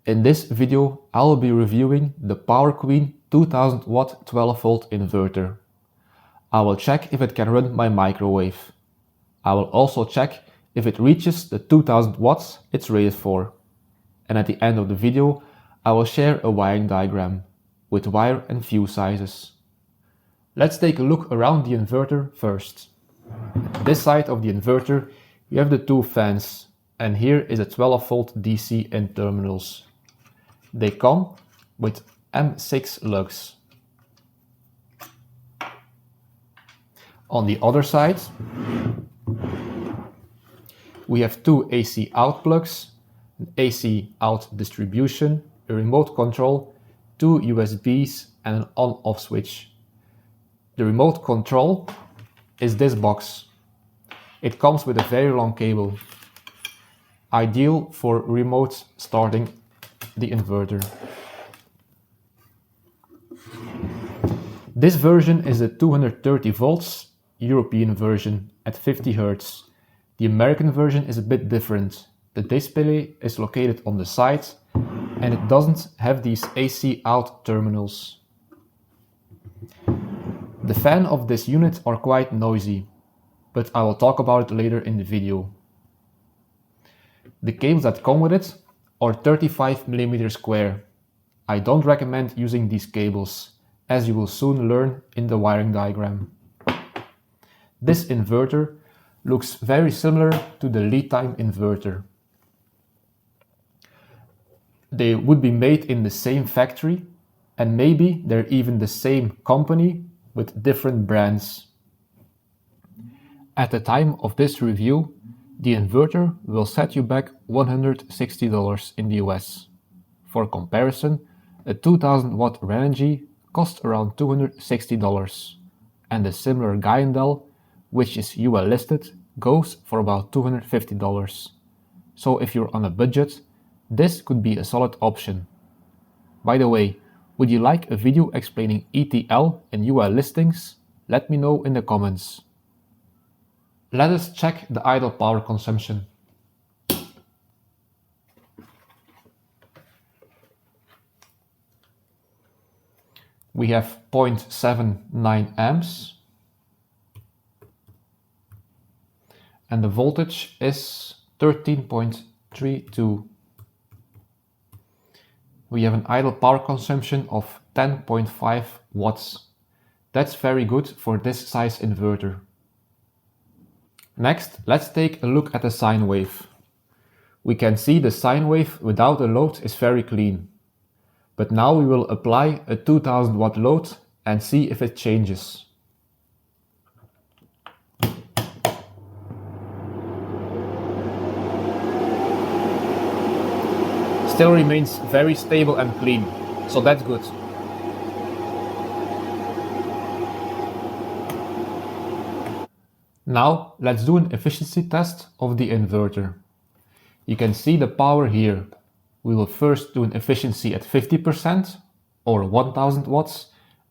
In this video, I will be reviewing the PowerQueen 2000W 12V inverter. I will check if it can run my microwave. I will also check if it reaches the 2000 watts it's rated for. And at the end of the video, I will share a wiring diagram with wire and fuse sizes. Let's take a look around the inverter first. At this side of the inverter, you have the two fans, and here is a 12V DC in terminals. They come with M6 lugs. On the other side, we have two AC out plugs, an AC out distribution, a remote control, two USBs and an on-off switch. The remote control is this box. It comes with a very long cable, ideal for remote starting the inverter. This version is a 230 volts European version at 50 Hz. The American version is a bit different. The display is located on the side and it doesn't have these AC out terminals. The fans of this unit are quite noisy, but I will talk about it later in the video. The cables that come with it are 35mm square. I don't recommend using these cables, as you will soon learn in the wiring diagram. This inverter looks very similar to the LiTime inverter. They would be made in the same factory, and maybe they're even the same company with different brands. At the time of this review, the inverter will set you back $160 in the US. For comparison, a 2000W Renogy costs around $260, and a similar Guayandel, which is UL listed, goes for about $250. So if you're on a budget, this could be a solid option. By the way, would you like a video explaining ETL and UL listings? Let me know in the comments. Let us check the idle power consumption. We have 0.79 amps and the voltage is 13.32. We have an idle power consumption of 10.5 watts. That's very good for this size inverter. Next, let's take a look at the sine wave. We can see the sine wave without a load is very clean. But now we will apply a 2000W load and see if it changes. Still remains very stable and clean, so that's good. Now let's do an efficiency test of the inverter. You can see the power here. We will first do an efficiency at 50% or 1000 watts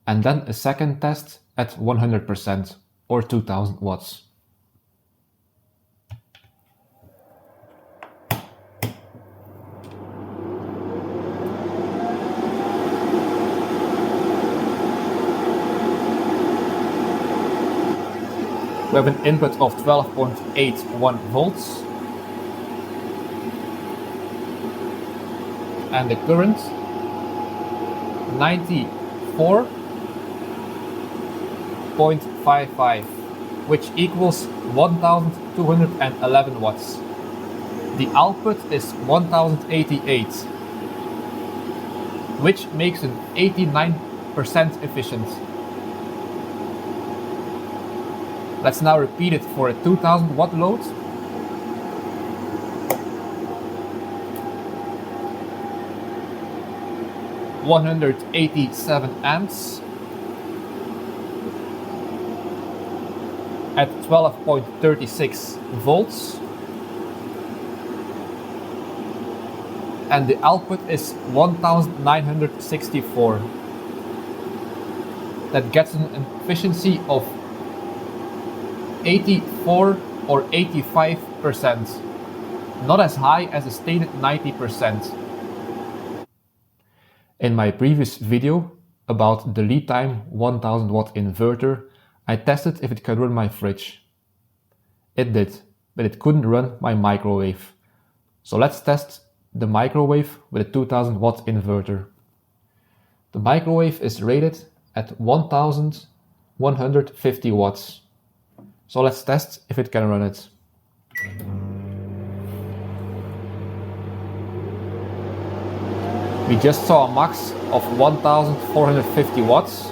and then a second test at 100% or 2000 watts. We have an input of 12.81 volts and the current 94.55, which equals 1211 watts. The output is 1088, which makes it 89% efficient. Let's now repeat it for a 2000W load. $187 amps at 12.36 volts, and the output is 1964. That gets an efficiency of 84 or 85%, not as high as the stated 90%. In my previous video about the LiTime 1000W inverter, I tested if it could run my fridge. It did, but it couldn't run my microwave. So let's test the microwave with a 2000W inverter. The microwave is rated at 1150 watts. So let's test if it can run it. We just saw a max of 1450 watts.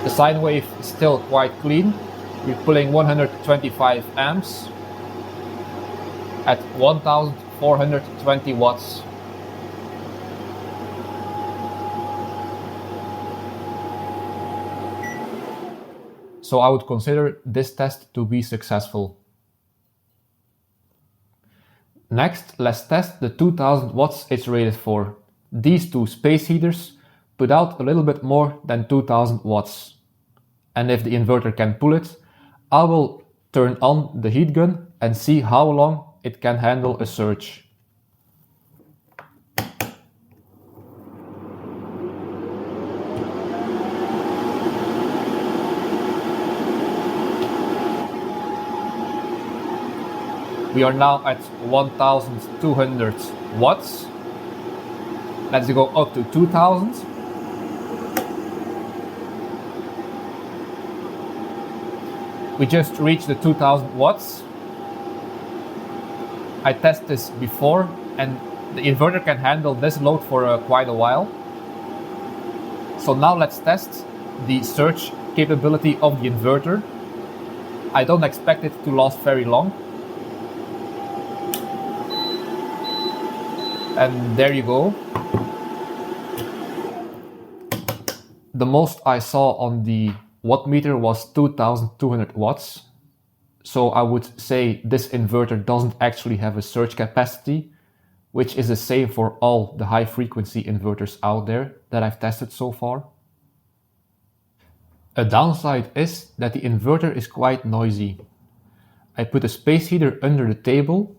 The sine wave is still quite clean. We're pulling 125 amps at 1420 watts. So I would consider this test to be successful. Next, let's test the 2000 watts it's rated for. These two space heaters put out a little bit more than 2000 watts. And if the inverter can pull it, I will turn on the heat gun and see how long it can handle a surge. We are now at 1200 watts. Let's go up to 2000. We just reached the 2000 watts. I tested this before and the inverter can handle this load for quite a while. So now let's test the surge capability of the inverter. I don't expect it to last very long. And there you go. The most I saw on the watt meter was 2200 watts. So I would say this inverter doesn't actually have a surge capacity, which is the same for all the high frequency inverters out there that I've tested so far. A downside is that the inverter is quite noisy. I put a space heater under the table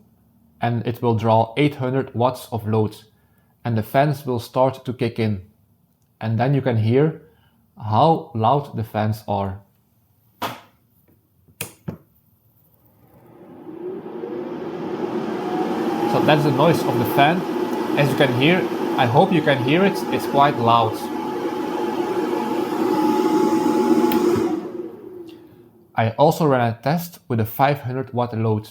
and it will draw 800 watts of load and the fans will start to kick in. And then you can hear how loud the fans are. So that's the noise of the fan. As you can hear, I hope you can hear it, it's quite loud. I also ran a test with a 500 watt load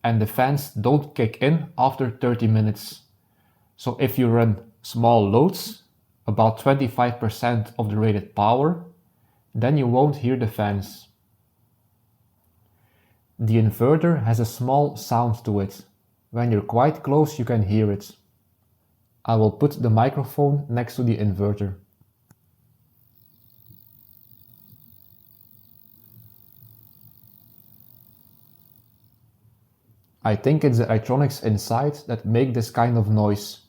and the fans don't kick in after 30 minutes. So if you run small loads, about 25% of the rated power, then you won't hear the fans. The inverter has a small sound to it. When you're quite close, you can hear it. I will put the microphone next to the inverter. I think it's the electronics inside that make this kind of noise,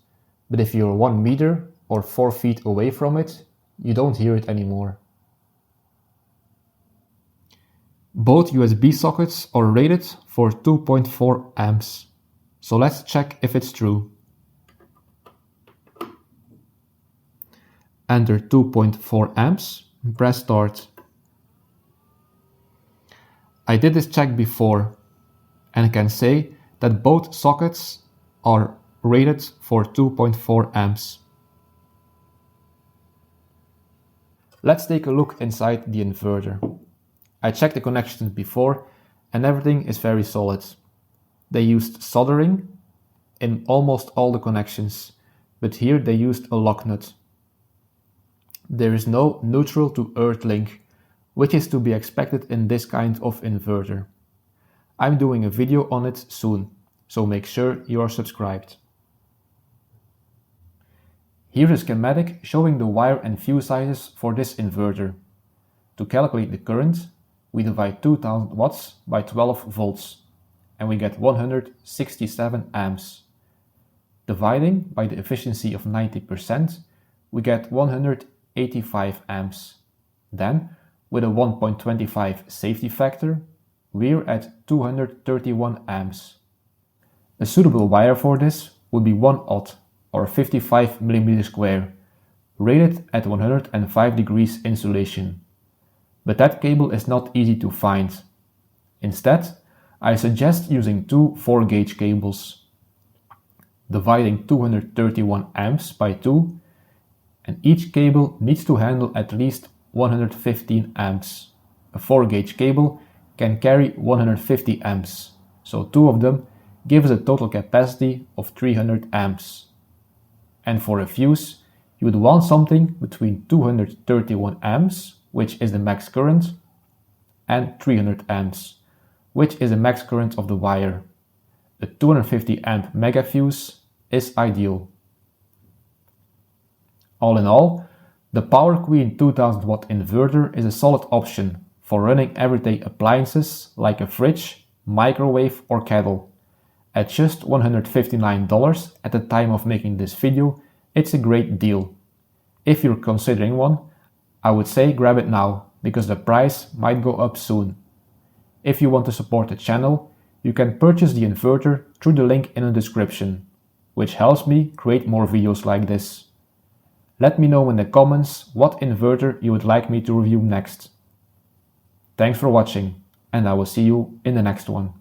but if you're 1 meter or 4 feet away from it, you don't hear it anymore. Both USB sockets are rated for 2.4 amps, so let's check if it's true. Enter 2.4 amps, press start. I did this check before, and I can say that both sockets are rated for 2.4 amps. Let's take a look inside the inverter. I checked the connections before and everything is very solid. They used soldering in almost all the connections, but here they used a lock nut. There is no neutral to earth link, which is to be expected in this kind of inverter. I'm doing a video on it soon, so make sure you are subscribed. Here's a schematic showing the wire and fuse sizes for this inverter. To calculate the current, we divide 2000 watts by 12 volts and we get 167 amps. Dividing by the efficiency of 90%, we get 185 amps. Then, with a 1.25 safety factor, we're at 231 amps. A suitable wire for this would be 1/0 or 55mm square, rated at 105 degrees insulation. But that cable is not easy to find. Instead, I suggest using two 4-gauge cables, dividing 231 amps by 2, and each cable needs to handle at least 115 amps. A 4-gauge cable can carry 150 amps, so two of them gives a total capacity of 300 amps. And for a fuse, you would want something between 231 amps, which is the max current, and 300 amps, which is the max current of the wire. A 250 amp mega fuse is ideal. All in all, the PowerQueen 2000W Inverter is a solid option for running everyday appliances like a fridge, microwave or kettle. At just $159 at the time of making this video, it's a great deal. If you're considering one, I would say grab it now, because the price might go up soon. If you want to support the channel, you can purchase the inverter through the link in the description, which helps me create more videos like this. Let me know in the comments what inverter you would like me to review next. Thanks for watching, and I will see you in the next one.